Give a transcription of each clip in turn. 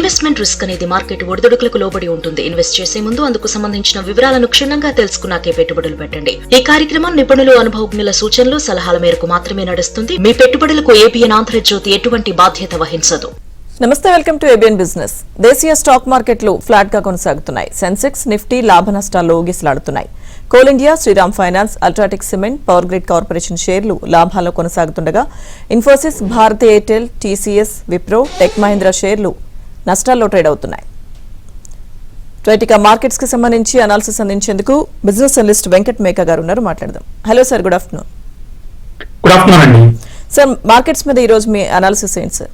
Investment risk అనేది market ఒడిదుడుకులకు లోబడి ఉంటుంది. ఇన్వెస్ట్ చేసే ముందు అందుకు సంబంధించిన వివరాలను క్షుణ్ణంగా తెలుసుకున్నాకే పెట్టుబడులు పెట్టండి. ఈ కార్యక్రమం నిపుణులు, అనుభవజ్ఞుల సూచనలు, సలహాల మేరకు మాత్రమే నడుస్తుంది. మీ పెట్టుబడులకు ఏబిఎన్ ఆంధ్రజ్యోతి ఎటువంటి బాధ్యత వహించదు. నమస్తే, వెల్కమ్ టు ఏబిఎన్ బిజినెస్. దేశీయ స్టాక్ మార్కెట్లు ఫ్లాట్ గా కొనసాగుతున్నాయి. సెన్సెక్స్, నిఫ్టీ లాభ నష్టాల్లో ఊగిసలాడుతున్నాయి. కోల్ ఇండియా, శ్రీరామ్ ఫైనాన్స్, అల్ట్రాటెక్ సిమెంట్, పవర్ గ్రిడ్ కార్పొరేషన్ షేర్లు లాభాల్లో కొనసాగుతుండగా ఇన్ఫోసిస్, భారతీ ఎయిర్టెల్, టీసీఎస్, విప్రో, టెక్ మహీంద్రా షేర్లు నష్టాల్లో ట్రేడ్ అవుతున్నాయి. మార్కెట్స్ కి సంబంధించి అనాలిసిస్ అందించేందుకు బిజినెస్ అనలిస్ట్ వెంకట్ మేకా గారు ఉన్నారు. మాట్లాడదాం. Hello sir, good afternoon. Good afternoon అండి. సార్, మార్కెట్స్ మీద ఈ రోజు మీ అనాలిసిస్ ఏంటి సార్?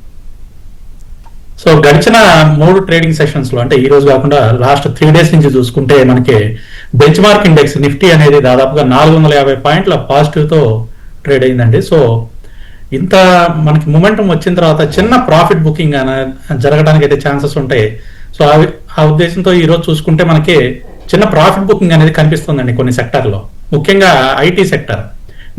సో గడిచిన 3 ట్రేడింగ్ సెషన్స్ లో, అంటే ఈ రోజు కాకుండా లాస్ట్ 3 days నుంచి చూసుకుంటే మనకి బెంచ్ మార్క్ ఇండెక్స్ నిఫ్టీ అనేది దాదాపుగా 450 పాయింట్ల పాజిటివ్ తో ట్రేడ్ అయిందండి. సో ఇంత మనకి మొమెంటం వచ్చిన తర్వాత చిన్న ప్రాఫిట్ బుకింగ్ జరగడానికి అయితే ఛాన్సెస్ ఉంటాయి. సో ఆ ఉద్దేశంతో ఈ రోజు చూసుకుంటే మనకి చిన్న ప్రాఫిట్ బుకింగ్ అనేది కనిపిస్తుందండి కొన్ని సెక్టర్లో, ముఖ్యంగా ఐటీ సెక్టర్.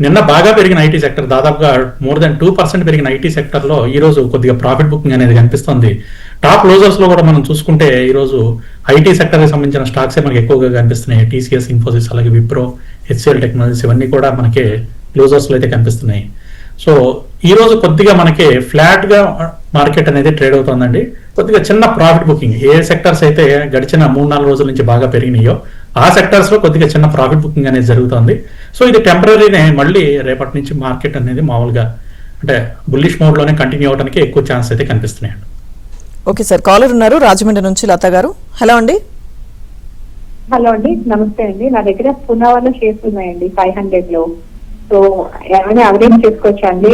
నిన్న బాగా పెరిగిన ఐటీ సెక్టర్, దాదాపుగా మోర్ దెన్ 2% పెరిగిన ఐటీ సెక్టర్ లో ఈ రోజు కొద్దిగా ప్రాఫిట్ బుకింగ్ అనేది కనిపిస్తుంది. టాప్ క్లోజర్స్ లో కూడా మనం చూసుకుంటే ఈ రోజు ఐటీ సెక్టర్ కి సంబంధించిన స్టాక్స్ మనకి ఎక్కువగా కనిపిస్తున్నాయి. టీసీఎస్, ఇన్ఫోసిస్, అలాగే విప్రో, హెచ్సిఎల్ టెక్నాలజీస్ ఇవన్నీ కూడా మనకి క్లోజర్స్ లో అయితే కనిపిస్తున్నాయి. సో ఈ రోజు కొద్దిగా మనకి ఫ్లాట్ గా మార్కెట్ అనేది ట్రేడ్ అవుతుందండి. కొద్దిగా చిన్న ప్రాఫిట్ బుకింగ్, ఏ సెక్టర్స్ అయితే గడిచిన 3-4 రోజుల నుంచి బాగా పెరిగినాయో ఆ సెక్టర్స్ లో కొద్దిగా చిన్న ప్రాఫిట్ బుకింగ్ అనేది జరుగుతుంది. సో ఇది టెంపరీనే, మళ్ళీ రేపటి నుంచి మార్కెట్ అనేది మామూలుగా అంటే బుల్లిష్ మోడ్ లోనే కంటిన్యూ అవడానికి ఎక్కువ ఛాన్స్ అయితే కనిపిస్తున్నాయి. ఓకే సార్, కాలర్ ఉన్నారు రాజమండ్రి నుంచి, లత గారు. హలో అండి. హలో అండి, నమస్తే అండి. నా దగ్గర పునావాలో షేర్స్ ఉన్నాయండి 500 లో. సో ఏమైనా అవరేజ్ చేసుకోవచ్చా అండి?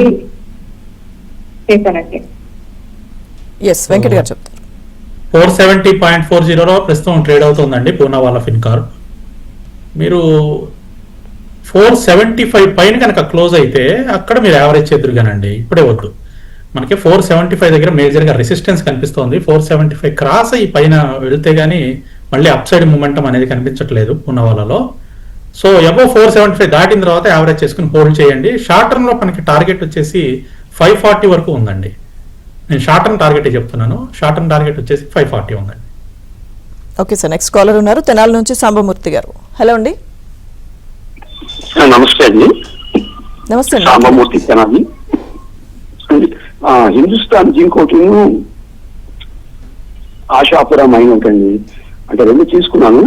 చేశానండి. ఎస్, వెంకట్ గారు చెప్తారు. 470.40 ప్రస్తుతం ట్రేడ్ అవుతుందండి పూనావాలా ఫిన్కార్. మీరు 475 పైన కనుక క్లోజ్ అయితే అక్కడ మీరు యావరేజ్ చేద్దరుగానండి, ఇప్పుడే వద్దు. మనకి 475 దగ్గర మేజర్ గా రెసిస్టెన్స్ కనిపిస్తోంది. 475 క్రాస్ అయ్యి పైన వెళితే గానీ మళ్ళీ అప్ సైడ్ మూమెంటం అనేది కనిపించట్లేదు పూనావాలాలో. సో అబౌవ్ 475 దాటిన తర్వాత యావరేజ్ చేసుకుని హోల్డ్ చేయండి. షార్ట్ టర్మ్ లో మనకి టార్గెట్ వచ్చేసి 540 వరకు ఉందండి. నేను షార్ట్ టర్మ్ టార్గెట్ చెప్తున్నాను. షార్ట్ టర్మ్ టార్గెట్ వచ్చేసి 540 ఉందండి. ఓకే సార్, నెక్స్ట్ కాలర్ ఉన్నారు తెనాలి నుంచి సాంబమూర్తి గారు. హలో అండి. నమస్తే అండి. నమస్తే అండి. సాంబమూర్తి తెనాలి. హిందుస్థాన్ జింక్ ఒకటి, ఆశాపురం మైన్ ఒకటండి. అంటే 2 తీసుకున్నాను.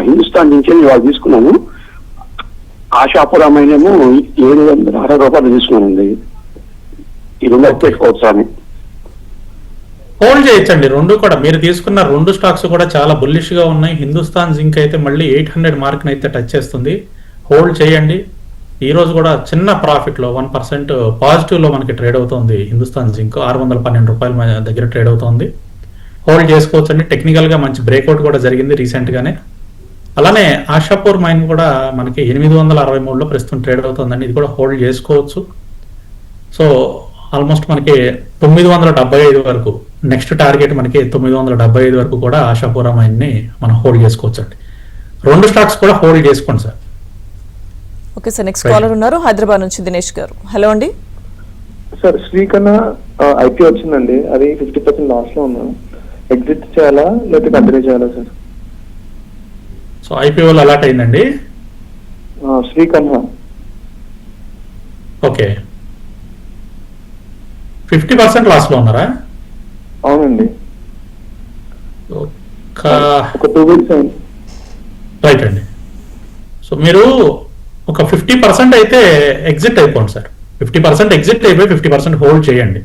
హిందుస్థాన్ జింక్ ఇవాళ తీసుకున్నాను. ఆశాపురం మైన్ ఏమో 760 రూపాయలు తీసుకున్నానండి. ఈ 2 పెట్టుకోవచ్చు అని హోల్డ్ చేయొచ్చండి. 2 కూడా మీరు తీసుకున్న 2 స్టాక్స్ కూడా చాలా బుల్లిష్ గా ఉన్నాయి. హిందుస్థాన్ జింక్ అయితే మళ్ళీ 800 మార్క్ అయితే టచ్ చేస్తుంది. హోల్డ్ చేయండి. ఈ రోజు కూడా చిన్న ప్రాఫిట్ లో 1% పాజిటివ్ లో మనకి ట్రేడ్ అవుతుంది. హిందుస్థాన్ జింక్ 612 రూపాయల దగ్గర ట్రేడ్ అవుతుంది. హోల్డ్ చేసుకోవచ్చు అండి. టెక్నికల్ గా మంచి బ్రేక్అవుట్ కూడా జరిగింది రీసెంట్ గానే. అలానే ఆశాపూర్ మైన్ కూడా మనకి 863 లో ప్రస్తుతం ట్రేడ్ అవుతుందండి. ఇది కూడా హోల్డ్ చేసుకోవచ్చు. సో ఆల్మోస్ట్ మనకి 975 వరకు నెక్స్ట్ టార్గెట్ మనకి 975 వరకు కూడా ఆశాపురం మైన్ ని మనం హోల్డ్ చేసుకోవచ్చు అండి. 2 స్టాక్స్ కూడా హోల్డ్ చేసుకోండి sir. Okay sir, next caller ఉన్నారు హైదరాబాద్ నుంచి దినేష్ గారు. హలో అండి. సార్, శ్రీకన్నా ఐపీ వచ్చిందండి. అది 50% లాస్ లో ఉన్నాను. ఎగ్జిట్ చేయాలా లేకపోతే కంటిన్యూ చేయాలా సార్? సో ఐపీఓలో అలాట్ అయిందండి. శ్రీకన్నా. ఓకే, 50% లాస్ లో ఉన్నారా? అవునండి. ఒక 2 weeks అయింది. రైట్ అండి. సో మీరు ఒక 50% అయితే ఎగ్జిట్ అయిపోండి సార్. 50% ఎగ్జిట్ అయిపోయి 50% హోల్డ్ చేయండి.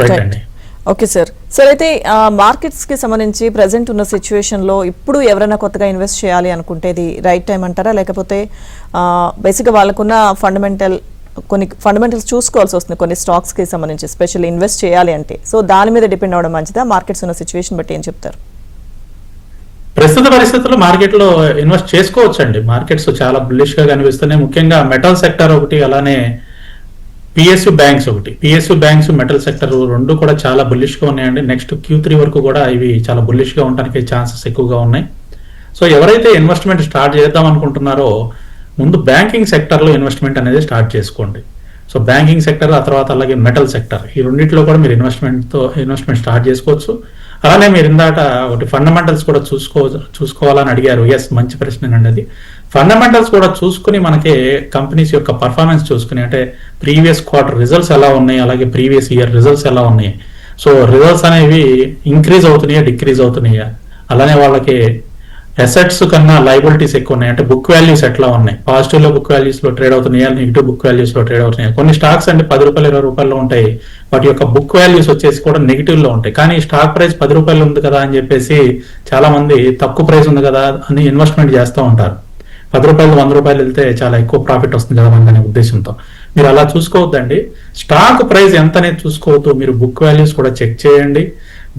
రైట్ అండి. Okay sir. సార్, అయితే మార్కెట్స్ కి సంబంధించి ప్రెసెంట్ ఉన్న సిచ్యువేషన్ లో ఇప్పుడు ఎవరైనా కొత్తగా ఇన్వెస్ట్ చేయాలి అనుకుంటే ఇది రైట్ టైం అంటారా? లేకపోతే బేసిక్గా వాళ్ళకున్న కొన్ని ఫండమెంటల్స్ చూసుకోవాల్సి వస్తుంది కొన్ని స్టాక్స్ కి సంబంధించి, స్పెషల్ ఇన్వెస్ట్ చేయాలి అంటే. సో దాని మీద డిపెండ్ అవ్వడం మంచిదా? మార్కెట్స్ ఉన్న సిచ్యువేషన్ బట్టి ఏం చెప్తారు? ప్రస్తుత పరిస్థితుల్లో మార్కెట్ లో ఇన్వెస్ట్ చేసుకోవచ్చు అండి. మార్కెట్స్ చాలా బుల్లిష్ గా కనిపిస్తున్నాయి. ముఖ్యంగా మెటల్ సెక్టర్ ఒకటి, అలానే పిఎస్యు బ్యాంక్స్ ఒకటి. పిఎస్యు బ్యాంక్స్, మెటల్ సెక్టర్ 2 కూడా చాలా బుల్లిష్ గా ఉన్నాయండి. నెక్స్ట్ Q3 వరకు కూడా ఇవి చాలా బుల్లిష్ గా ఉండడానికి ఛాన్సెస్ ఎక్కువగా ఉన్నాయి. సో ఎవరైతే ఇన్వెస్ట్మెంట్ స్టార్ట్ చేద్దాం అనుకుంటున్నారో ముందు బ్యాంకింగ్ సెక్టర్ లో ఇన్వెస్ట్మెంట్ అనేది స్టార్ట్ చేసుకోండి. సో బ్యాంకింగ్ సెక్టర్, ఆ తర్వాత అలాగే మెటల్ సెక్టర్, ఈ రెండింటిలో కూడా మీరు ఇన్వెస్ట్మెంట్ స్టార్ట్ చేసుకోవచ్చు. అలానే మీరు ఇందాక ఒకటి ఫండమెంటల్స్ కూడా చూసుకోవాలని అడిగారు. ఎస్, మంచి ప్రశ్నేనండి అది. ఫండమెంటల్స్ కూడా చూసుకుని మనకి కంపెనీస్ యొక్క పర్ఫార్మెన్స్ చూసుకుని, అంటే ప్రీవియస్ క్వార్టర్ రిజల్ట్స్ ఎలా ఉన్నాయి, అలాగే ప్రీవియస్ ఇయర్ రిజల్ట్స్ ఎలా ఉన్నాయి, సో రిజల్ట్స్ అనేవి ఇంక్రీజ్ అవుతున్నాయా, డిక్రీజ్ అవుతున్నాయా, అలానే వాళ్ళకి అసెట్స్ కన్నా లైబిలిటీస్ ఎక్కువ ఉన్నాయి, అంటే బుక్ వాల్యూస్ ఎట్లా ఉన్నాయి, పాజిటివ్ లో బుక్ వాల్యూస్ లో ట్రేడ్ అవుతున్నాయా, నెగిటివ్ బుక్ వాల్యూస్ లో ట్రేడ్ అవుతున్నాయా. కొన్ని స్టాక్స్ అంటే 10 రూపాయలు 20 రూపాయల్లో ఉంటాయి, వాటి యొక్క బుక్ వాల్యూస్ వచ్చేసి కూడా నెగిటివ్ లో ఉంటాయి. కానీ స్టాక్ ప్రైస్ 10 రూపాయలు ఉంది కదా అని చెప్పేసి చాలా మంది తక్కువ ప్రైస్ ఉంది కదా అని ఇన్వెస్ట్మెంట్ చేస్తూ ఉంటారు. 10 రూపాయలు 100 రూపాయలు వెళ్తే చాలా ఎక్కువ ప్రాఫిట్ వస్తుంది కదా మనకనే ఉద్దేశంతో మీరు అలా చూసుకోవద్దండి. స్టాక్ ప్రైస్ ఎంత అనేది చూసుకోవద్దు, మీరు బుక్ వాల్యూస్ కూడా చెక్ చేయండి.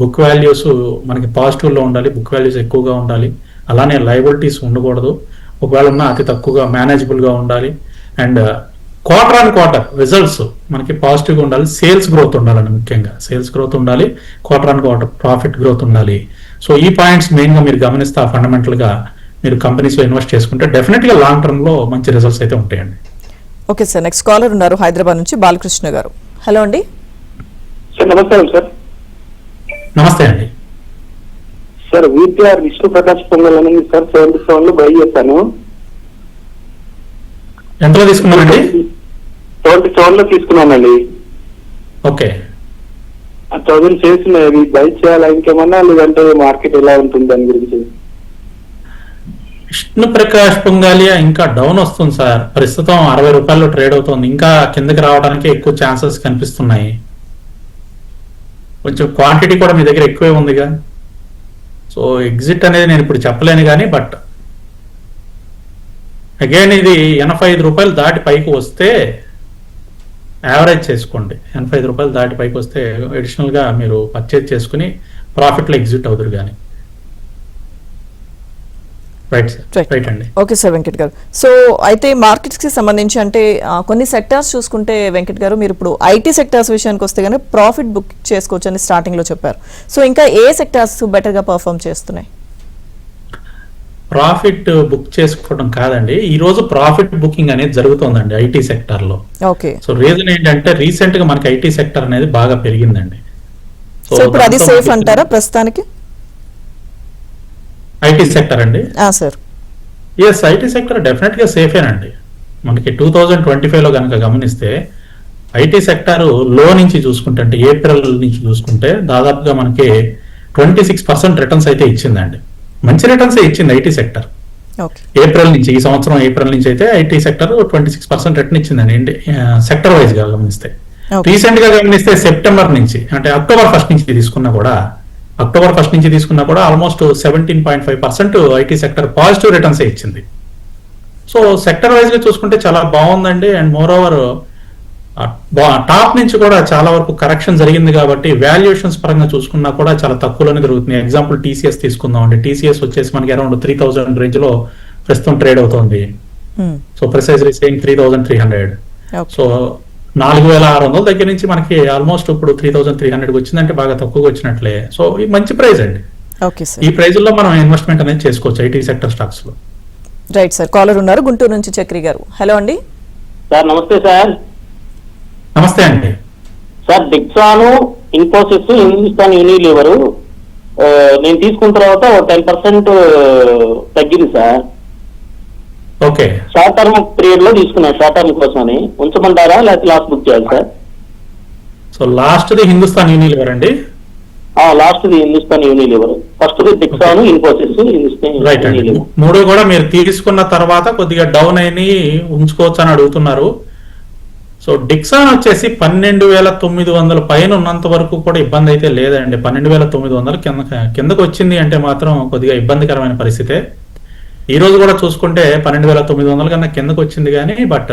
బుక్ వాల్యూస్ మనకి పాజిటివ్ లో ఉండాలి, బుక్ వాల్యూస్ ఎక్కువగా ఉండాలి, అలానే లయబిలిటీస్ ఉండకూడదు, ఒకవేళ ఉన్న అతి తక్కువగా మేనేజబుల్ గా ఉండాలి. And quarter on quarter results మనకి పాజిటివ్ గా ఉండాలి, సేల్స్ గ్రోత్ ఉండాలండి, ముఖ్యంగా సేల్స్ గ్రోత్ ఉండాలి, quarter on quarter profit growth ఉండాలి. సో ఈ పాయింట్స్ మెయిన్ గా మీరు గమనిస్తే ఫండమెంటల్ గా మీరు కంపెనీస్ లో ఇన్వెస్ట్ చేసుకుంటే డెఫినెట్ గా లాంగ్ టర్మ్ లో మంచి రిజల్ట్స్ అయితే ఉంటాయండి. ఓకే సార్, నెక్స్ట్ కాలర్ ఉన్నారు హైదరాబాద్ నుంచి బాలకృష్ణ గారు. హలో అండి. సార్ నమస్కారం సార్. నమస్తే అండి. సార్ విపిఆర్ విష్ణు ప్రకాష్ పొంగల్ అనేది సార్ 77 లో బై చేశాను. ఎంతలో తీసుకున్నారండి? 77 లో తీసుకున్నానండి. ఓకే, 1000 షేర్స్ ఉన్నాయి, బై చేయాలా ఇంకేమన్నా, లేదంటే మార్కెట్ ఎలా ఉంటుంది దాని గురించి? విష్ణు ప్రకాష్ పొంగాలియా ఇంకా డౌన్ వస్తుంది సార్, ప్రస్తుతం 60 రూపాయల్లో ట్రేడ్ అవుతుంది, ఇంకా కిందకి రావడానికి ఎక్కువ ఛాన్సెస్ కనిపిస్తున్నాయి. కొంచెం క్వాంటిటీ కూడా మీ దగ్గర ఎక్కువే ఉందిగా, సో ఎగ్జిట్ అనేది నేను ఇప్పుడు చెప్పలేను కానీ, బట్ అగైన్ ఇది 85 రూపాయలు దాటి పైకి వస్తే యావరేజ్ చేసుకోండి. 85 రూపాయలు దాటి పైకి వస్తే అడిషనల్ గా మీరు పర్చేజ్ చేసుకుని ప్రాఫిట్ లో ఎగ్జిట్ అవుతారు కానీ. రైట్ సార్, రైట్ అండి. ఓకే సార్ వెంకట్ గారు. సో అయితే మార్కెట్స్ కి సంబంధించి అంటే కొన్ని సెక్టార్స్ చూసుకుంటే వెంకట్ గారు, మీరు ఇప్పుడు ఐటీ సెక్టార్స్ విషయానికి వస్తే కనుక ప్రాఫిట్ బుక్ చేసుకోవచ్చు అని స్టార్టింగ్ లో చెప్పారు. సో ఇంకా ఏ సెక్టార్స్ బెటర్ గా పర్ఫార్మ్ చేస్తున్నాయి? ప్రాఫిట్ బుక్ చేసుకోవడం కాదండి, ఈ రోజు ప్రాఫిట్ బుకింగ్ అనేది జరుగుతుందండి ఐటీ సెక్టర్ లో. ఓకే, సో రీజన్ ఏంటంటే రీసెంట్ గా మనకి ఐటీ సెక్టర్ అనేది బాగా పెరిగిందండి. సో ఇప్పుడు అది సేఫ్ అంటారా ప్రస్తుతానికి ఐటీ సెక్టర్ అండి? Sir yes, IT sector definite గా సేఫేనండి. మనకి 2025 లో కనుక గమనిస్తే ఐటీ సెక్టర్ లో నుంచి చూసుకుంటే, అంటే ఏప్రిల్ నుంచి చూసుకుంటే దాదాపుగా మనకి 26% రిటర్న్స్ అయితే ఇచ్చిందండి. మంచి రిటర్న్స్ ఇచ్చింది ఐటీ సెక్టర్ ఏప్రిల్ నుంచి, ఈ సంవత్సరం ఏప్రిల్ నుంచి అయితే ఐటీ సెక్టర్ 26% రిటర్న్ ఇచ్చిందండి సెక్టర్ వైజ్ గా గమనిస్తే. రీసెంట్ గా గమనిస్తే సెప్టెంబర్ నుంచి, అంటే అక్టోబర్ 1 నుంచి తీసుకున్నా కూడా almost 17.5% IT sector positive returns ఇచ్చింది. సో సెక్టర్ వైజ్ గా చూసుకుంటే చాలా బాగుందండి. అండ్ మోర్ ఓవర్ టాప్ నుంచి కూడా చాలా వరకు కరెక్షన్ జరిగింది కాబట్టి వాల్యుయేషన్స్ పరంగా చూసుకున్నా కూడా చాలా తక్కువలోనే జరుగుతుంది. ఎగ్జాంపుల్ టీసీఎస్ తీసుకుందాం అండి, టీసీఎస్ వచ్చేసి మనకి అరౌండ్ 3000 రేంజ్ లో ప్రస్తుతం ట్రేడ్ అవుతుంది. So precisely saying 3300. సో 4600 దగ్గర నుంచి మనకి ఆల్మోస్ట్ ఇప్పుడు 3300 వచ్చిందంటే బాగా తక్కువగా వచ్చినట్లే. సో ఇది మంచి ప్రైస్ అండి. ఈ ప్రైజ్ లో మనం ఇన్వెస్ట్మెంట్ అనేది చేసుకోవచ్చు ఐటీ సెక్టర్ స్టాక్స్ లో. రైట్ సార్, కాలర్ ఉన్నారు గుంటూరు నుంచి చక్రి గారు. హలో అండి. సార్ నమస్తే సార్. నమస్తే అండి. సార్ డిక్సాను, ఇన్ఫోసిస్, హిందుస్థాన్ యూనిలీవర్ నేను తీసుకున్న తర్వాత 10% తగ్గింది sir. Okay, short term period లో తీసుకున్నాను, షార్ట్ టర్మ్ కోసమని. ఉంచమంటారా లేకపోతే లాస్ట్ బుక్ చేయాలి sir? So last the Hindustan Unilever అండి. Last the Hindustan Unilever, first the డిక్సాను, ఇన్ఫోసిస్, రైట్ అండి. మూడు కూడా మీరు తీసుకున్న తర్వాత కొద్దిగా డౌన్ అయిన ఉంచుకోవచ్చు అని అడుగుతున్నారు. సో డిక్సాన్ వచ్చేసి 12,900 పైన ఉన్నంత వరకు కూడా ఇబ్బంది అయితే లేదండి. 12,900 కిందకు వచ్చింది అంటే మాత్రం కొద్దిగా ఇబ్బందికరమైన పరిస్థితే. ఈ రోజు కూడా చూసుకుంటే 12,900 కన్నా కిందకు వచ్చింది కానీ, బట్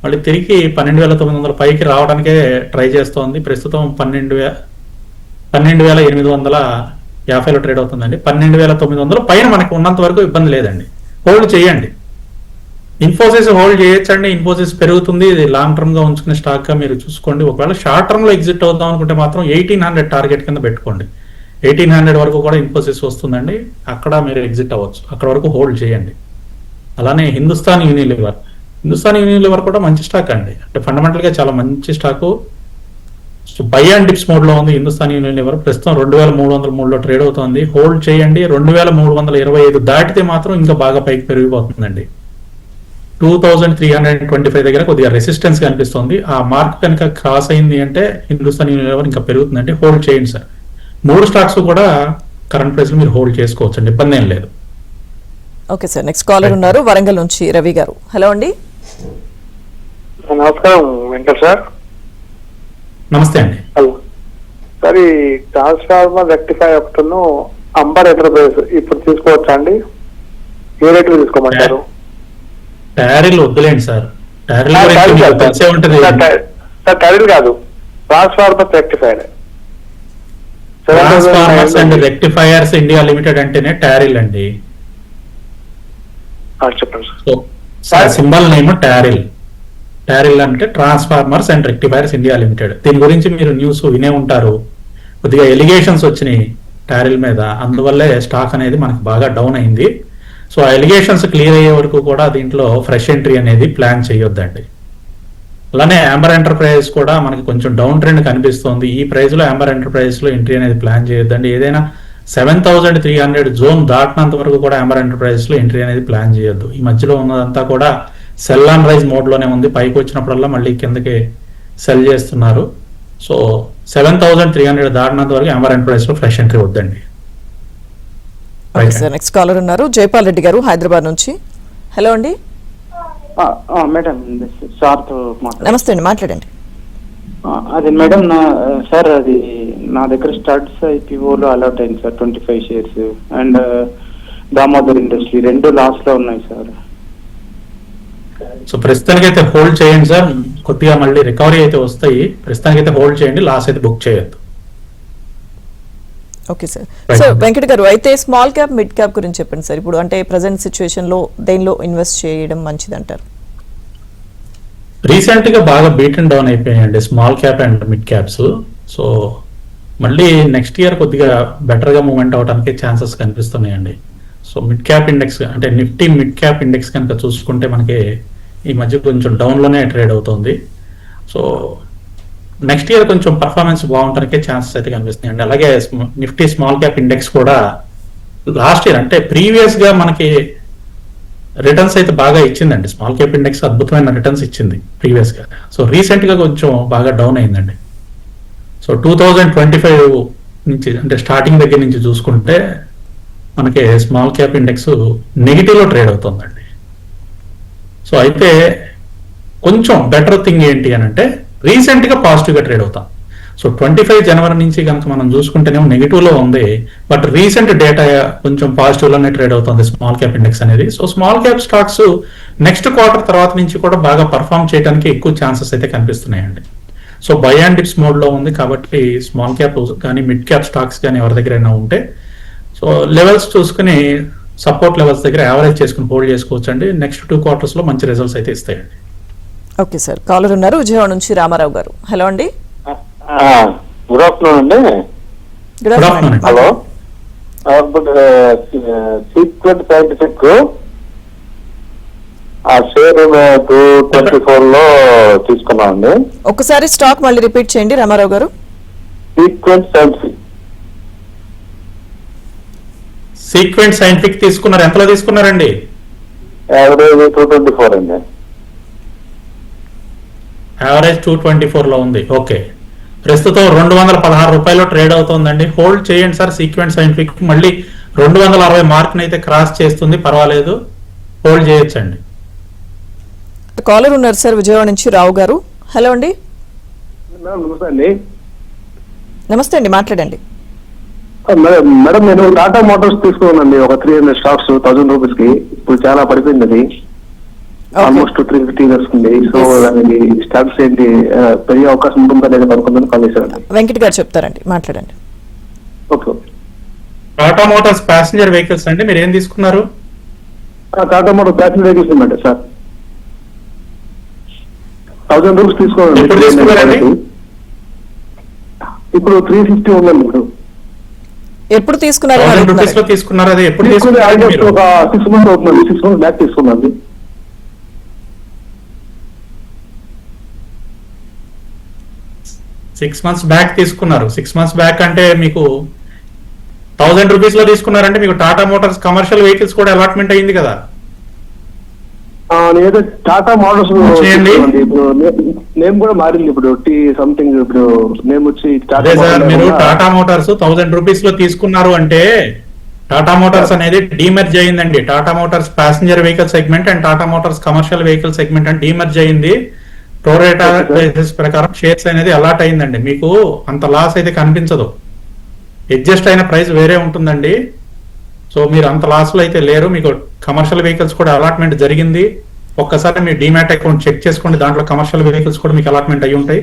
మళ్ళీ తిరిగి 12,900 పైకి రావడానికే ట్రై చేస్తోంది. ప్రస్తుతం 12,850లో ట్రేడ్ అవుతుందండి. 12,900 పైన మనకి ఉన్నంత వరకు ఇబ్బంది లేదండి, హోల్డ్ చేయండి. ఇన్ఫోసిస్ హోల్డ్ చేయొచ్చండి, ఇన్ఫోసిస్ పెరుగుతుంది, ఇది లాంగ్ టర్మ్ గా ఉంచుకునే స్టాక్ గా మీరు చూసుకోండి. ఒకవేళ షార్ట్ టర్మ్ లో ఎగ్జిట్ అవుదాం అనుకుంటే మాత్రం 1800 టార్గెట్ కింద పెట్టుకోండి. 1800 వరకు కూడా ఇన్ఫోసిస్ వస్తుందండి, అక్కడ మీరు ఎగ్జిట్ అవ్వచ్చు, అక్కడ వరకు హోల్డ్ చేయండి. అలానే హిందుస్థాన్ యూనిలీవర్ హిందుస్థాన్ యూనిలివర్ కూడా మంచి స్టాక్ అండి, అంటే ఫండమెంటల్ గా చాలా మంచి stock. So buy and dips mode లో ఉంది హిందుస్థాన్ యూనిలివర్. ప్రస్తుతం 2303లో ట్రేడ్ అవుతుంది. హోల్డ్ చేయండి. 2325 దాటితే మాత్రం ఇంకా బాగా పైకి పెరిగిపోతుందండి. 2325 దగ్గర కొద్దిగా రెసిస్టెన్స్ కనిపిస్తుంది. ఆ మార్క్ కనుక క్రాస్ అయింది అంటే హిందుస్థాన్ యూనిలివర్ ఇంకా పెరుగుతుందండి. హోల్డ్ చేయండి సార్. 3 స్టాక్స్ కూడా కరెంట్ ప్రైస్ మీరు హోల్డ్ చేసుకోవచ్చు అండి, ఇబ్బంది ఏం లేదు. ఓకే సార్, నెక్స్ట్ కాలర్ ఉన్నారు వరంగల్ నుంచి రవి గారు. హలో అండి. నమస్కారం వెంకట్ సార్. నమస్తే అండి. హలో సార్, ఈ ట్రాన్స్ఫార్మర్ రెక్టిఫై ఒకటిను అంబర్ ఎంటర్ప్రైజ్ ఇప్పుడు తీసుకోవచ్చా అండి? ఏ రేట్ తీసుకోమంటారు? టారిల్ వద్దులేండి సార్. టారిల్ తెలిసే ఉంటుంది సార్. టారిల్ కాదు, transformer rectified. Transformers and Rectifiers India Limited అంటేనే టారిల్ అండి. చెప్పండి sir. Symbol name TARIL. TARIL అంటే ట్రాన్స్ఫార్మర్స్ అండ్ రెక్టిఫైయర్స్ ఇండియా లిమిటెడ్. దీని గురించి మీరు న్యూస్ వినే ఉంటారు. కొద్దిగా ఎలిగేషన్స్ వచ్చినాయి టారిల్ మీద, అందువల్లే స్టాక్ అనేది మనకు బాగా డౌన్ అయింది. సో ఆ ఎలిగేషన్స్ క్లియర్ అయ్యే వరకు కూడా దీంట్లో ఫ్రెష్ ఎంట్రీ అనేది ప్లాన్ చేయొద్దండి. అలానే యాంబర్ ఎంటర్ప్రైజెస్ కూడా మనకి కొంచెం డౌన్ ట్రెండ్ కనిపిస్తుంది. ఈ ప్రైస్ లో యాంబర్ ఎంటర్ప్రైజెస్ లో ఎంట్రీ అనేది ప్లాన్ చేయొద్దండి. ఏదైనా 7300 జోన్ దాటినంత వరకు కూడా యాంబర్ ఎంటర్ప్రైజెస్ లో ఎంట్రీ అనేది ప్లాన్ చేయొద్దు. ఈ మధ్యలో ఉన్నదంతా కూడా సెల్ ఆన్ రైజ్ మోడ్ లోనే ఉంది. పైకి వచ్చినప్పుడల్లా మళ్ళీ కిందకి సెల్ చేస్తున్నారు. సో 7300 దాటినంత వరకు యాంబర్ ఎంటర్ప్రైజెస్ లో ఫ్రెష్ ఎంట్రీ వద్దండి. సార్, నెక్స్ట్ కాలర్ ఉన్నారు జైపాల్ రెడ్డి గారు హైదరాబాద్ నుంచి. హలో అండి. మేడం సార్తో నమస్తే అండి, మాట్లాడండి. అది మేడం సార్, అది నా దగ్గర స్టార్ట్స్ ఐపీఓలో అలాట్ అయింది sir 25 shares, and Damodar industry 2 loss లో ఉన్నాయి సార్. సో ప్రస్తుతానికి అయితే హోల్డ్ చేయండి సార్. కొద్దిగా మళ్ళీ రికవరీ అయితే వస్తాయి. ప్రస్తుతానికి అయితే హోల్డ్ చేయండి, లాస్ అయితే బుక్ చేయొద్దు. Okay sir. సార్ వెంకట్ గారు, అయితే స్మాల్ క్యాప్ మిడ్ క్యాప్ గురించి చెప్పండి సార్. ఇప్పుడు అంటే ప్రజెంట్ సిచ్యువేషన్ లో దేనిలో ఇన్వెస్ట్ చేయడం మంచిది అంటారు? రీసెంట్ గా బాగా బీటన్ డౌన్ అయిపోయాయండి small cap and mid caps. So మళ్ళీ నెక్స్ట్ ఇయర్ కొద్దిగా బెటర్ గా మూవ్మెంట్ అవడానికి ఛాన్సెస్ కనిపిస్తున్నాయండి. సో మిడ్ క్యాప్ ఇండెక్స్ అంటే నిఫ్టీ మిడ్ క్యాప్ ఇండెక్స్ కనుక చూసుకుంటే మనకి ఈ మధ్య కొంచెం డౌన్ లోనే ట్రేడ్ అవుతుంది. సో నెక్స్ట్ ఇయర్ కొంచెం పర్ఫార్మెన్స్ బాగుంటానికే ఛాన్సెస్ అయితే కనిపిస్తున్నాయండి. అలాగే నిఫ్టీ స్మాల్ క్యాప్ ఇండెక్స్ కూడా లాస్ట్ ఇయర్ అంటే ప్రీవియస్ గా మనకి రిటర్న్స్ అయితే బాగా ఇచ్చిందండి. స్మాల్ క్యాప్ ఇండెక్స్ అద్భుతమైన రిటర్న్స్ ఇచ్చింది ప్రీవియస్ గా. సో రీసెంట్ గా కొంచెం బాగా డౌన్ అయిందండి. సో 2025 నుంచి అంటే స్టార్టింగ్ దగ్గర నుంచి చూసుకుంటే మనకి స్మాల్ క్యాప్ ఇండెక్స్ నెగిటివ్ లో ట్రేడ్ అవుతుందండి. సో అయితే కొంచెం బెటర్ థింగ్ ఏంటి అని అంటే రీసెంట్ గా పాజిటివ్ గా ట్రేడ్ అవుతాం. సో 25 జనవరి నుంచి కనుక మనం చూసుకుంటేనేమో నెగిటివ్ లో ఉంది, బట్ రీసెంట్ డేటా కొంచెం పాజిటివ్ లోనే ట్రేడ్ అవుతుంది స్మాల్ క్యాప్ ఇండెక్స్ అనేది. So small cap stocks next quarter తర్వాత నుంచి కూడా బాగా పర్ఫామ్ చేయడానికి ఎక్కువ ఛాన్సెస్ అయితే కనిపిస్తున్నాయండి. So buy and dips mode లో ఉంది కాబట్టి స్మాల్ క్యాప్ కానీ మిడ్ క్యాప్ స్టాక్స్ కానీ ఎవరి దగ్గరైనా ఉంటే సో లెవెల్స్ చూసుకుని సపోర్ట్ లెవెల్స్ దగ్గర యావరేజ్ చేసుకుని హోల్డ్ చేసుకోవచ్చు అండి. నెక్స్ట్ 2 quarters లో మంచి రిజల్ట్స్ అయితే ఇస్తాయండి. ఓకే సార్, కాలర్ ఉన్నారు విజయవాడ నుంచి రామారావు గారు. హలో అండి. గుడ్ ఆఫ్టర్నూన్ అండి. Good afternoon. Hello. Sequent scientific ఆ షేర్ 224 లో తీసుకున్నామండి. ఒకసారి స్టాక్ మళ్ళీ రిపీట్ చేయండి రామారావు గారు. సీక్వెంట్ సైంటిఫిక్ తీసుకున్నారు. ఎంతలో తీసుకున్నారండి? యావరేజ్ 224 అండి. యావరేజ్ 224 లో ఉంది. ఓకే, ప్రస్తుతం 216 రూపాయలు ట్రేడ్ అవుతుందండి. హోల్డ్ చేయండి సార్. సీక్వెంట్ సైంటిఫిక్ మళ్ళీ 260 మార్క్ అయితే క్రాస్ చేస్తుంది, పర్వాలేదు, హోల్డ్ చేయొచ్చండి. కాలర్ ఉన్నారు సార్ విజయవాడ నుంచి రావు గారు. హలో అండి. నమస్తే అండి. నమస్తే అండి, మాట్లాడండి. మేడం నేను టాటా మోటార్స్ తీసుకున్నానండి ఒక 300 స్టాక్స్ 1000 రూపీస్ కి. ఇప్పుడు చాలా పడిపోయింది, అది ఆల్మోస్ట్ 350 వస్తుంది. సో దానికి స్టాక్స్ ఏంటి పెరిగే అవకాశం ఉంటుందా లేదా అనుకుందని కాల్ చేశారండి. వెంకట్ గారు చెప్తారండి, మాట్లాడండి. Okay. Tata Motors passenger vehicles అండి, మీరు ఏం తీసుకున్నారు? టాటా మోటార్ ప్యాసింజర్ వెహికల్స్ ఉందండి సార్. 1000 రూపీస్ తీసుకోండి. ఇప్పుడు 350 ఉందండి. ఇప్పుడు ఎప్పుడు తీసుకున్నారు? 1000 రూపీస్ లో తీసుకున్నారు. అది ఎప్పుడు తీసుకున్నారు? ఒక 6 months అవుతుందండి. 6 months బ్యాక్ తీసుకున్నాను. 6 months బ్యాక్ తీసుకున్నారు. 6 months బ్యాక్ అంటే మీకు 1000 రూపీస్ లో తీసుకున్నారంటే మీకు టాటా మోటార్స్ కమర్షియల్ వెహికల్స్ కూడా అలాట్మెంట్ అయింది కదా. నేనైతే టాటా మోటార్స్ చేయండి. ఇప్పుడు నేమ్ కూడా మారింది, ఇప్పుడు టీ సంథింగ్, ఇప్పుడు నేమ్ వచ్చి అదే సార్, మీరు టాటా మోటార్స్ 1000 రూపీస్ లో తీసుకున్నారు అంటే టాటా మోటార్స్ అనేది డీమర్జ్ అయిందండి. Tata Motors passenger vehicle segment and Tata motors commercial vehicle segment అని డీమర్జ్ అయింది. ప్రోరేటా బేసిస్ ప్రకారం షేర్స్ అనేది అలాట్ అయిందండి. మీకు అంత లాస్ అయితే కనిపించదు, అడ్జస్ట్ అయిన ప్రైస్ వేరే ఉంటుందండి. సో మీరు అంత లాస్ లో అయితే లేరు. మీకు కమర్షియల్ వెహికల్స్ కూడా అలాట్మెంట్ జరిగింది. ఒక్కసారి మీ డీమ్యాట్ అకౌంట్ చెక్ చేసుకోండి, దాంట్లో కమర్షియల్ వెహికల్స్ కూడా మీకు అలాట్మెంట్ అయ్యి ఉంటాయి.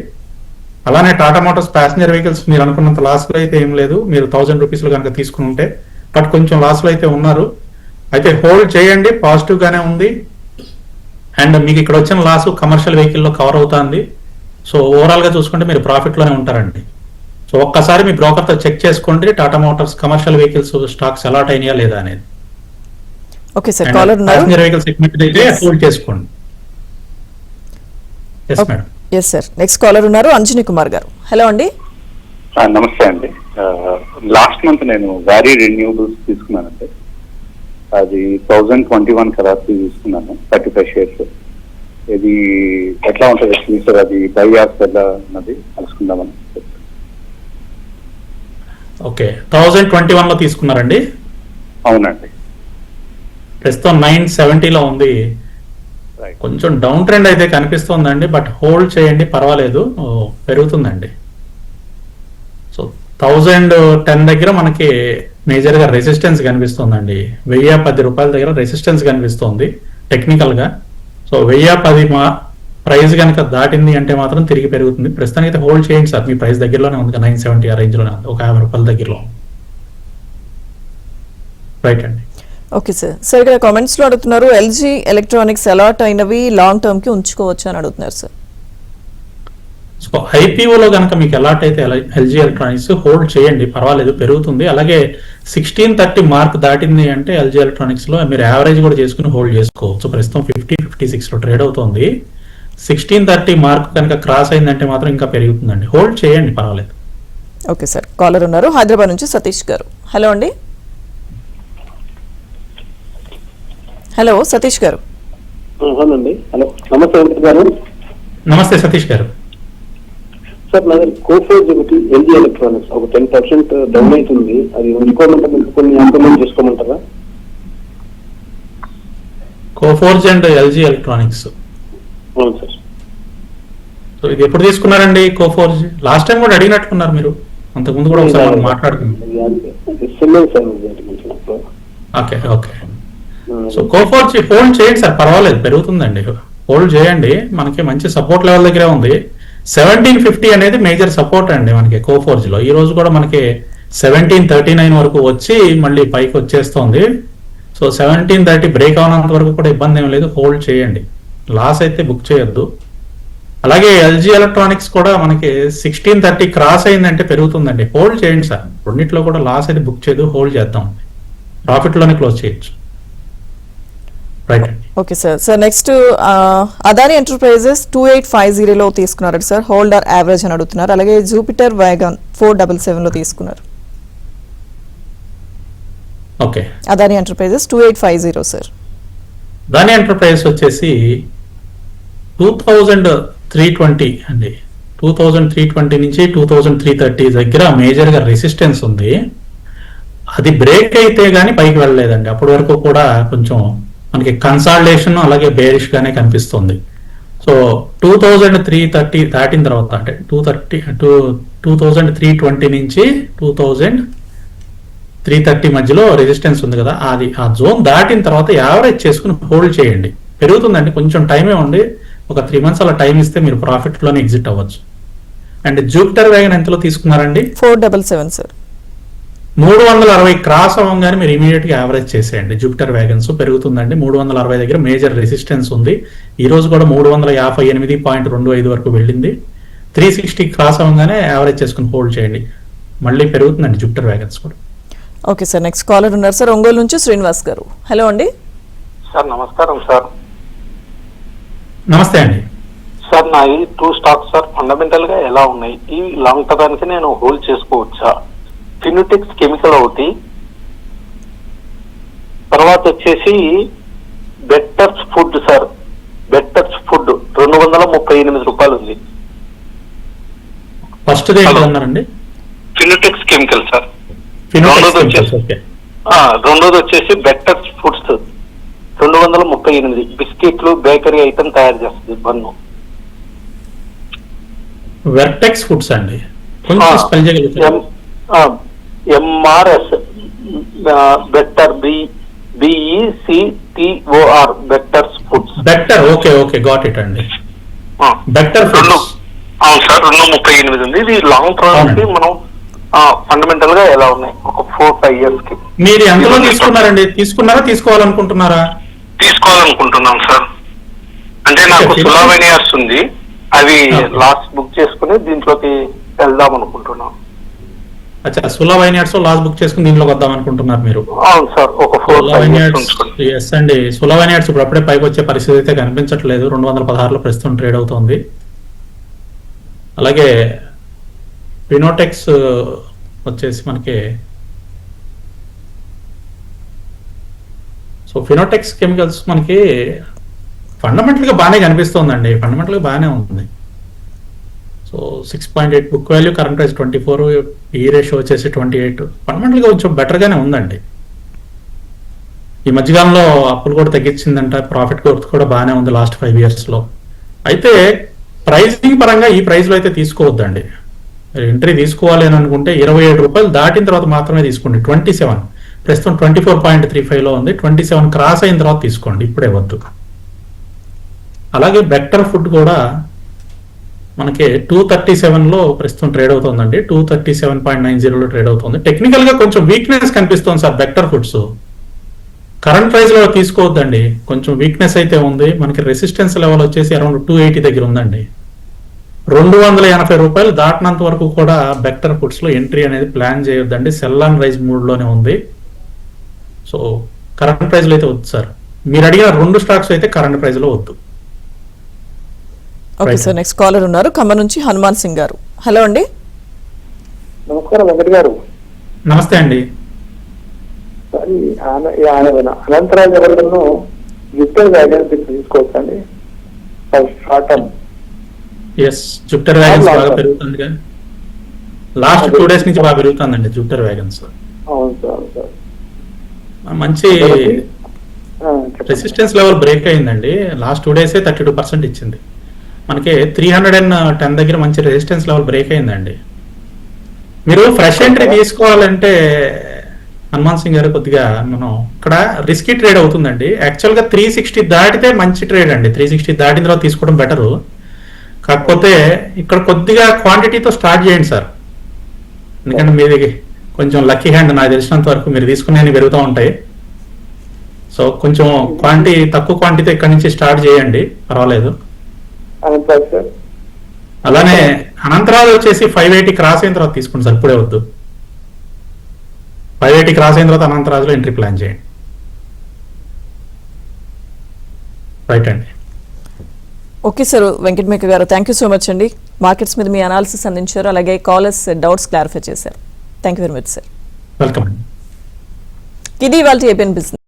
అలానే టాటా మోటార్స్ ప్యాసింజర్ వెహికల్స్ మీరు అనుకున్నంత లాస్ లో అయితే ఏం లేదు, మీరు 1000 రూపీస్ లో కనుక తీసుకుని ఉంటే. బట్ కొంచెం లాస్ లో అయితే ఉన్నారు. అయితే హోల్డ్ చేయండి, పాజిటివ్ గానే ఉంది. అండ్ మీకు ఇక్కడ వచ్చిన లాస్ కమర్షియల్ వెహికల్ లో కవర్ అవుతుంది. సో ఓవరాల్ గా చూసుకుంటే మీరు ప్రాఫిట్ లోనే ఉంటారండి. సో ఒక్కసారి మీ బ్రోకర్ తో చెక్ చేసుకోండి Tata motors commercial vehicles stocks allot అయినాయా లేదా అనేది. ఓకే సార్, కాలర్ ఉన్నారు. ప్యాసింజర్ వెహికల్ సెగ్మెంట్ అయితే హోల్డ్ చేసుకోండి. Yes madam. Yes sir, next caller ఉన్నారు అంజనీ కుమార్ గారు. హలో అండి. నమస్తే అండి. లాస్ట్ మంత్ నేను వ్యారీ రెన్యూబుల్స్ తీసుకున్నానండి. అది 1021 కరార్స్ తీసుకున్నాను, 35 షేర్స్. ఇది ఎట్లా ఉంటుంది సార్, అది బై ఆఫ్ ఎలా అన్నది తెలుసుకుందామని. ఓకే, 1021 లో తీసుకున్నారండి? అవునండి. ప్రస్తుతం 970 లో ఉంది. కొంచెం డౌన్ ట్రెండ్ అయితే కనిపిస్తోందండి, బట్ హోల్డ్ చేయండి, పర్వాలేదు, పెరుగుతుందండి. సో 1010 దగ్గర మనకి మేజర్ గా రెసిస్టెన్స్ కనిపిస్తోందండి. 1010 రూపాయల దగ్గర రెసిస్టెన్స్ కనిపిస్తోంది టెక్నికల్ గా. సో 1010 ప్రైస్ కనుక దాటింది అంటే మాత్రం తిరిగి పెరుగుతుంది. ప్రస్తుతానికి అయితే హోల్డ్ చేయండి సార్, మీ ప్రైస్ దగ్గరలోనే ఉంది, 970 ఆ రేంజ్ లోనే ఉంది, ఒక 50 రూపాయల దగ్గరలో. రైట్ అండి. Okay sir. సార్ ఇక్కడ కామెంట్స్ లో అడుగుతున్నారు, ఎల్జీ ఎలక్ట్రానిక్స్ అలాట్ అయినవి లాంగ్ టర్మ్ కి ఉంచుకోవచ్చు అని అడుగుతున్నారు సార్. సో ఐపీఓలో కనుక మీకు అలాట్ అయితే ఎల్జీ ఎలక్ట్రానిక్స్ హోల్డ్ చేయండి, పర్వాలేదు, పెరుగుతుంది. అలాగే 1630 మార్క్ దాటింది అంటే ఎల్జీ ఎలక్ట్రానిక్స్ లో మీరు యావరేజ్ కూడా చేసుకుని హోల్డ్ చేసుకోవచ్చు. ప్రస్తుతం 50-56 లో ట్రేడ్ అవుతుంది. 1630 మార్క్ కనుక క్రాస్ అయిందంటే మాత్రం ఇంకా పెరుగుతుందండి, హోల్డ్ చేయండి, పర్వాలేదు. ఓకే సార్, కాలర్ ఉన్నారు హైదరాబాద్ నుంచి సతీష్ గారు. హలో అండి. హలో సతీష్ గారు. అవునండి. హలో, నమస్తే గారు. నమస్తే సతీష్ గారు. సార్ నా దగ్గర కోఫోర్జ్ ఒకటి, ఎల్జీ ఎలక్ట్రానిక్స్ ఒక 10% డౌన్ అవుతుంది, అది ఉంచుకోమంటారా, మీకు కొన్ని ఇంప్లిమెంట్ చేసుకోమంటారా? Coforge and LG electronics. అవును సార్. సో ఇది ఎప్పుడు తీసుకున్నారండి కోఫోర్జ్? లాస్ట్ టైం కూడా అడిగినట్టున్నారు మీరు, అంతకుముందు కూడా ఒకసారి మాట్లాడుకున్నాం. Okay okay. So Coforge hold చేయండి సార్, పర్వాలేదు, పెరుగుతుందండి, హోల్డ్ చేయండి. మనకి మంచి సపోర్ట్ లెవెల్ దగ్గరే ఉంది. 1750 అనేది మేజర్ సపోర్ట్ అండి మనకి కోఫోర్జ్ లో. ఈ రోజు కూడా మనకి 1739 వరకు వచ్చి మళ్ళీ పైకి వచ్చేస్తోంది. సో 1730 బ్రేక్ అవనంత వరకు కూడా ఇబ్బంది ఏం లేదు, హోల్డ్ చేయండి, లాస్ అయితే బుక్ చేయొద్దు. అలాగే ఎల్జీ ఎలక్ట్రానిక్స్ కూడా మనకి 1630 క్రాస్ అయిందంటే పెరుగుతుందండి, హోల్డ్ చేయండి సార్. రెండిట్లో కూడా లాస్ అయితే బుక్ చేయదు, హోల్డ్ చేద్దాం, ప్రాఫిట్ లోనే క్లోజ్ చేయొచ్చు. రైట్ అండి. Okay sir. Sir next Adani enterprises 2850 లో తీసుకున్నారు సార్, హోల్డ్ ఆర్ యావరేజ్ అని అడుగుతున్నారు. అలాగే జూపిటర్ వ్యాగన్ 477 లో తీసుకున్నారు. Okay, Adani enterprises 2850 sir. Adani enterprises వచ్చేసి 2320 అండి. 2320 నుంచి 2330 దగ్గర మేజర్ గా రెసిస్టెన్స్ ఉంది. అది బ్రేక్ అయితే గానీ పైకి వెళ్ళలేదండి. అప్పటి వరకు కూడా కొంచెం మనకి కన్సాలిడేషన్ అలాగే బేరిష్ గానే కనిపిస్తుంది. సో 2330 దాటిన తర్వాత అంటే 2320 నుంచి 2330 మధ్యలో రెసిస్టెన్స్ ఉంది కదా, అది ఆ జోన్ దాటిన తర్వాత యావరేజ్ చేసుకుని హోల్డ్ చేయండి, పెరుగుతుందండి. కొంచెం టైమే ఉంది, ఒక 3 months అలా టైం ఇస్తే మీరు ప్రాఫిట్ లోనే ఎగ్జిట్ అవ్వచ్చు. అండ్ జూపిటర్ వ్యాగన్ ఎంతలో తీసుకున్నారండి? 477 సార్. 360 క్రాస్ అవ్వగానే మీరు ఇమీడియట్ గా యావరేజ్ చేసేయండి. జూపిటర్ వ్యాగన్స్ పెరుగుతుందండి. 360 దగ్గర మేజర్ రెసిస్టెన్స్ ఉంది. ఈ రోజు కూడా 358.25 వరకు వెళ్ళింది. 360 క్రాస్ అవ్వగానే యావరేజ్ చేసుకుని హోల్డ్ చేయండి, మళ్ళీ పెరుగుతుందండి జూపిటర్ వ్యాగన్స్ కూడా. ఓకే సార్, నెక్స్ట్ కాలర్ ఉన్నారు సార్, ఒంగోలు నుంచి శ్రీనివాస్ గారు. హలో అండి. సార్ నమస్కారం సార్. నమస్తే అండి. సార్ నా ఈ 2 స్టాక్స్ సార్ ఫండమెంటల్ గా ఎలా ఉన్నాయి, ఈ లాంగ్ టర్మ్ నేను హోల్డ్ చేసుకోవచ్చా? ఫినోటెక్స్ కెమికల్ ఒకటి, తర్వాత వచ్చేసి Bectors food sir, Bectors food 238 రూపాయలు ఉంది. ఫస్ట్ ఏంటన్నారండి? Fineotex chemical sir. ఓకే. రెండోది వచ్చేసి బెటర్స్ ఫుడ్స్ 238 బిస్కెట్లు బేకరీ ఐటమ్ తయారు చేస్తుంది బన్ను. వెర్టెక్స్ ఫుడ్స్ అండి, కొంచెం స్పెల్ చేయగలుగుతారా? MRS better BECTOR betters foods. Better, okay okay, got it అండి. బెటర్ ఫుడ్స్ అవును సార్, 238 ఉంది. ఇది లాంగ్ టర్మ్ కి మనం ఫండమెంటల్ గా ఎలా ఉన్నాయి ఒక 4-5 years కి. మీరు ఎంతలో తీసుకున్నారండి? తీసుకున్నారా, తీసుకోవాలనుకుంటున్నారా? తీసుకోవాలనుకుంటున్నాం సార్. అంటే నాకు సులావెనియర్స్ ఉంది, అవి లాస్ట్ బుక్ చేసుకుని దీంట్లోకి వెళ్దాం అనుకుంటున్నాం. అచ్చా, సులవైనియర్స్ లాస్ట్ బుక్ చేసుకుని దీంట్లోకి వద్దాం అనుకుంటున్నారు మీరు? అవును సార్, ఒక 4-5 years. ఎస్ అండి, సులవైనియర్స్ ఇప్పుడు అప్పుడే పైకి వచ్చే పరిస్థితి అయితే కనిపించట్లేదు. 216లో ప్రస్తుతం ట్రేడ్ అవుతుంది. అలాగే ఫినోటెక్స్ వచ్చేసి మనకి, సో ఫినోటెక్స్ కెమికల్స్ మనకి ఫండమెంటల్గా బాగానే కనిపిస్తుందండి, ఫండమెంటల్గా బాగానే ఉంది. So 6.8 book value, current price 24, ఈ రేషియో వచ్చేసి 28, ఫండమెంటల్గా కొంచెం బెటర్గానే ఉందండి. ఈ మధ్యకాలంలో అప్పులు కూడా తగ్గించిందంట, ప్రాఫిట్ గ్రోత్ కూడా బాగానే ఉంది లాస్ట్ 5 yearsలో. అయితే ప్రైసింగ్ పరంగా ఈ ప్రైస్లో అయితే తీసుకోవద్దండి. ఎంట్రీ తీసుకోవాలి అని అనుకుంటే 27 రూపాయలు దాటిన తర్వాత మాత్రమే తీసుకోండి. 27 ప్రస్తుతం 24.35లో ఉంది, 27 క్రాస్ అయిన తర్వాత తీసుకోండి, ఇప్పుడే వద్దు. అలాగే బెటర్ ఫుడ్ కూడా మనకి 237లో ప్రస్తుతం ట్రేడ్ అవుతుందండి, 237.90లో ట్రేడ్ అవుతుంది. టెక్నికల్ గా కొంచెం వీక్నెస్ కనిపిస్తుంది sir better foods. Current price లో తీసుకోవద్దండి, కొంచెం వీక్నెస్ అయితే ఉంది. మనకి రెసిస్టెన్స్ లెవెల్ వచ్చేసి అరౌండ్ 280 దగ్గర ఉందండి. 280 రూపాయలు దాటినంత వరకు కూడా బెటర్ ఫుడ్స్ లో ఎంట్రీ అనేది ప్లాన్ చేయొద్దండి. సెల్ అండ్ రైజ్ మూడ్ లోనే ఉంది. సో కరెంట్ ప్రైస్ లో అయితే వద్దు సార్. మీరు అడిగిన 2 స్టాక్స్ అయితే కరెంట్ ప్రైస్ లో వద్దు. ఓకే సార్, నెక్స్ట్ కాలర్ ఉన్నారు ఖమ్మం నుంచి హనుమాన్ సింగ్ గారు. హలో అండి. నమస్కారం వెంకట్ గారు. నమస్తే అండి. అనంతరాజ్ ఎవరినో జుపిటర్ వ్యాగన్స్ తీసుకోవచ్చండి short term? Yes, Jupiter wagons బాగా పెరుగుతుంది కదా, లాస్ట్ 2 days నుంచి బాగా పెరుగుతుందండి జూపిటర్ వ్యాగన్స్. అవును సార్. మంచి రెసిస్టెన్స్ లెవెల్ బ్రేక్ అయిందండి. లాస్ట్ 2 days 32% ఇచ్చింది. మనకి 310 దగ్గర మంచి రెసిస్టెన్స్ లెవెల్ బ్రేక్ అయిందండి. మీరు ఫ్రెష్ ఎంట్రీ తీసుకోవాలంటే హనుమాన్ సింగ్ గారు కొద్దిగా మనం ఇక్కడ రిస్కీ ట్రేడ్ అవుతుందండి. యాక్చువల్గా 360 దాటితే మంచి ట్రేడ్ అండి, 360 దాటిన తర్వాత తీసుకోవడం బెటరు. కాకపోతే ఇక్కడ కొద్దిగా క్వాంటిటీతో స్టార్ట్ చేయండి సార్, ఎందుకంటే మీది కొంచెం లక్కీ హ్యాండ్ నాకు తెలిసినంత వరకు. మీరు తీసుకునే పెరుగుతూ ఉంటాయి. సో కొంచెం తక్కువ క్వాంటిటీ ఇక్కడ నుంచి స్టార్ట్ చేయండి, పర్వాలేదు. అలానే అనంతరాజ్ వచ్చేసి 580 క్రాస్ అయిన తర్వాత తీసుకోండి సార్, ఇప్పుడే వద్దు. 580 క్రాస్ అయిన తర్వాత అనంతరాజ్లో ఎంట్రీ ప్లాన్ చేయండి. రైట్ అండి. ఓకే సార్ వెంకట్ మేక గారు, థ్యాంక్ యూ సో మచ్ అండి. మార్కెట్స్ మీద మీ అనాలిసిస్ అందించారు, అలాగే కాలర్స్ డౌట్స్ క్లారిఫై చేశారు. Thank you very much sir. Welcome అండి. ఇది ఇవాళ ఏపీఎన్ బిజినెస్.